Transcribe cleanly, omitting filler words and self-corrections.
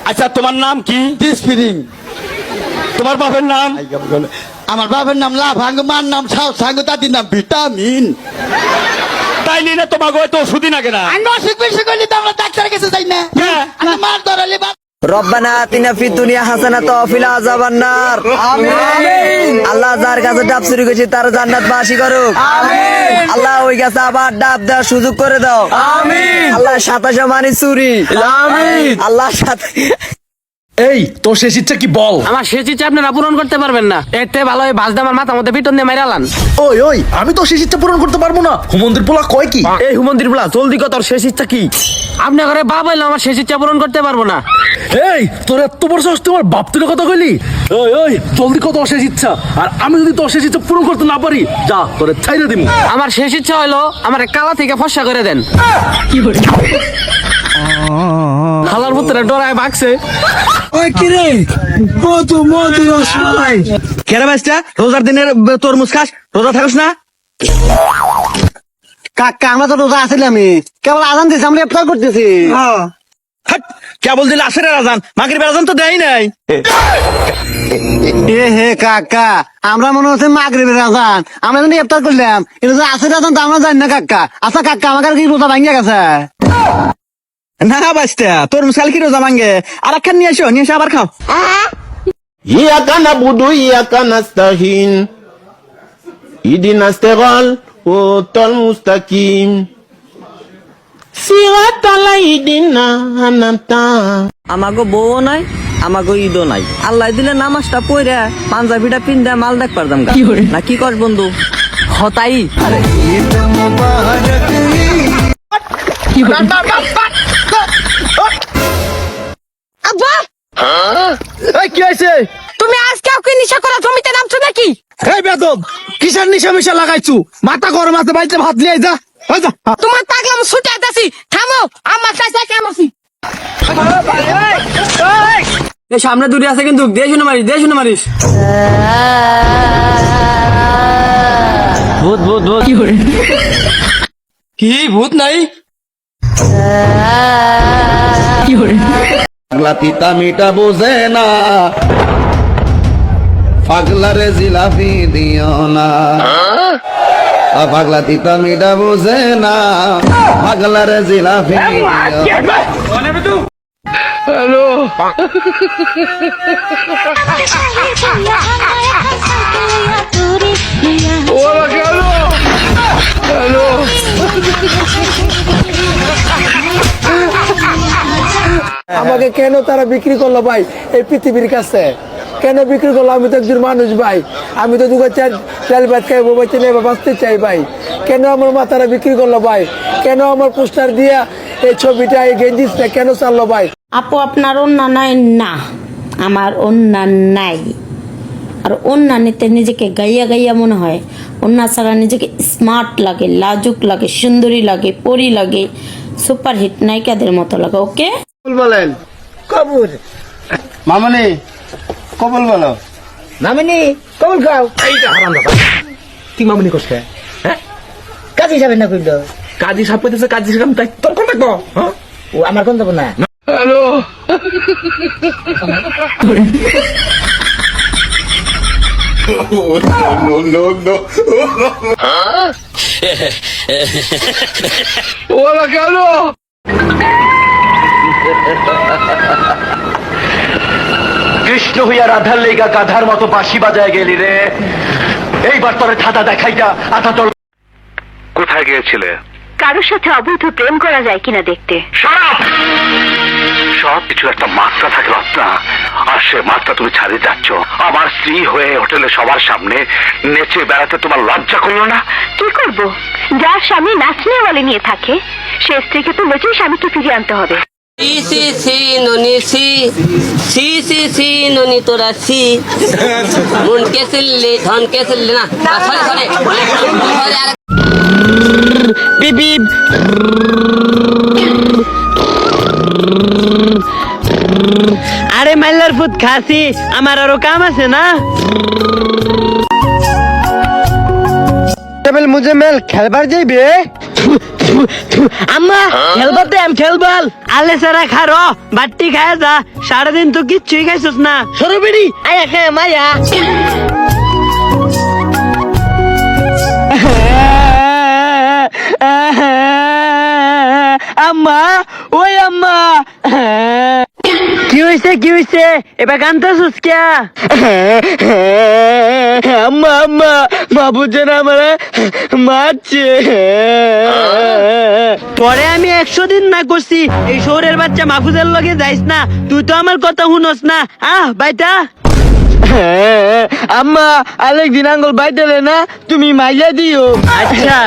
আচ্ছা তোমার নাম কি? ডিসপিরিং। তোমার বাপের নাম? আমার বাবার নাম লাভাঙ্গ, মার নাম সাউ সাঙ্গ, দাদির নাম ভিটামিন। তাই নিয়ে তোমাকে হয়তো ওষুধই না কেনা। আমি অসুখ বিসুখ হইলে তো আমরা ডাক্তারের কাছে যাই না। আমি মার ধরালে রব্বানা আতিনা ফিদ দুনিয়া হাসানাতাও ওয়া ফিল আযাবান নার। আমিন। আল্লাহ যার কাছে ডাব চুরি করেছে তার জান্নাত বাসী করুক। আমিন। আল্লাহ ওই কাছে আবার ডাব দেওয়ার সুযোগ করে দাও। আমিন। আল্লাহ 27 মানি চুরি। আমিন। আল্লাহ সাথে এই তোর শেষ ইচ্ছা কি বল? আমার শেষ ইচ্ছা আপনারা পূরণ করতে পারবেন না, এতে ভালো হয় বাস আমার মাথা মধ্যে পিটন দিয়ে মাইরালান। ওই ওই আমি তো শেষ ইচ্ছা পূরণ করতে পারবো না। হুমন্দির পোলা কয় কি? এই হুমন্দির বলা জলদি কর, তোর শেষ ইচ্ছা কি? আপনি ঘরে বাবা এলো, আমার শেষ ইচ্ছা পূরণ করতে পারবো না। এই তোর এত বড় সাহস, তোমার বাপ তুলে কথা কইলি? ওই ওই জলদি কত শেষ ইচ্ছা, আর আমি যদি তোর শেষ ইচ্ছা পূরণ করতে না পারি, যা তোরে ছাইরে দিমু। আমার শেষ ইচ্ছা হলো আমার কালা থেকে ফর্সা করে দেন। হালার পুত্রে ডরায় ভাগছে। ওই কি রে মধু মধু রসমালাই কেরা বাসটা রোজার দিনের তরমুজ খাস, রোজা থাকিস না? কাকা আমরা তো রোজা আছি, আমি কেবল আজান দিয়েছি, আমরা ইফতার করতেছি। হাট, কেবল দিলে আসের আজান, মাগরিবের আজান তো দেয় নাই। এ হে কাকা, আমরা মনে হচ্ছে মাগরিবের আজান, আমরা যদি ইফতার করলাম, এটা যে আসের আজান তো আমরা জানি না কাকা। আচ্ছা কাকা, আমার কি রোজা ভাঙ্গিয়া গেছে? না বাসটা তরমুজ খালি কি রোজা ভাঙ্গে? আর একখান নিয়ে এসো, নিয়ে এসে আবার খাও। ইyyaka na'budu wa iyyaka nasta'in ihdinas siratal mustaqim siratal ladzina an'amta। আমাগো বউ নাই, আমাগো ঈদও নাই, আল্লাহ দিলে নামাজটা পড়ে পাঞ্জাবিটা পিন্দা মাল দেখ পারতাম না। কি কর বন্ধু? হতাই আব্বা, কি হয়েছে? তুমি আজকে কি নিশা করা জমিতে নামছো নাকি? এই বেদব, কিসের নিশা মিশা লাগাইছু? মাথা গরম আছে, বাইতে ভাত লিয়ে যা। ওই যা। তোমার পাগলাম ছুটে আইতাছি, থামো, আমার কাছে কেমন আছি? এই সামনে দূরে আছে কিন্তু দিয়ে শুনে মারিস, দিয়ে শুনে মারিস। ভূত ভূত ভূত কি ভূত নাই? পাগলা তিতা মিটা বোঝে না, পাগলারে জিলাপি দিও না। পাগলা তিতা মিটা বোঝে না, পাগলারে জিলাপি দিও। হ্যালো ওরা গেল। হ্যালো আমাকে কেন তারা বিক্রি করলো ভাই এই পৃথিবীর কাছে? কেন বিক্রি করলো? আমি তো একজন মানুষ ভাই, আমি তো দুটো চাল ভাত খাই, বাঁচতে নেই, বাঁচতে চাই ভাই। কেন আমার মা তারা বিক্রি করলো ভাই? কেন আমার পোস্টার দিয়া এই ছবিটা, এই গেঞ্জিসটা কেন চাললো ভাই? আপু আপনার ওন্না নাই? না, আমার ওন্না নাই। আর ওন্না নিতে নিজেকে গাইয়া গাইয়া মনে হয়, ওন্না ছাড়া নিজেকে স্মার্ট লাগে, লাজুক লাগে, সুন্দরী লাগে, পরি লাগে, সুপার হিট নায়িকাদের মতো লাগে। ওকে বলেন কবুল মামনি, কবুল বলো। মামিনি কবুল খাও। কি মামুনি কষ্ট? কাজে যাবেন না কইলো? কাজী সাপ পেতেছে, কাজী সাপ তাই তোর কোন থাকবো? ও আমার কোন যাবো না। হ্যালো ওরা গেল। কৃষ্ণ হইয়া রাধার লেগা গাধার মতো বাঁশি বাজায় গেলি রে। এইবার তোর ধাঁধা দেখাইয়া আধা তোর কোথায় গিয়েছিলে? কারোর সাথে অবৈধ প্রেম করা যায় কিনা দেখতে। সব কিছু একটা মাত্রা থাকে রত্না, আর সে মাত্রা তুমি ছাড়িয়ে যাচ্ছ। আমার স্ত্রী হয়ে হোটেলে সবার সামনে নেচে বেড়াতে তোমার লজ্জা করলো না? কি করব? যার স্বামী নাচনিওয়ালি নিয়ে থাকে, সে স্ত্রীকে তো নচেই স্বামীকে ফিরিয়ে আনতে হবে। সি সি সি ননি সি সি সি সি ননি তোরা সি মন কে সিল্লি ধন কে সিল্লি না সরি সরি বিপ বিপ আরে মাইলার ফুট খাসি, আমার আরো কাম আছে না। মুঝে মেল খেলবার যাইবে। আম্মা খেলবাতে আমি খেলবাল আলে সারা খারো বাট্টি খায় যা সারাদিন তো কিচ্ছুই খাইছস না সরবেড়ি আয়া খায় মায়া আম্মা ওই আম্মা কি হইছে এবার কান্তাছস কে আম্মা আম্মা মা বুঝে না আমারে মারছে পরে আমি 100 দিন না করছি এই শহরের বাচ্চা মাহফুজের লগে যাইস না তুই তো আমার কথা শুনস না বাইটা আম্মা আরেকদিন আঙ্গুল বাইটালে না তুমি মাইলা দিও আচ্ছা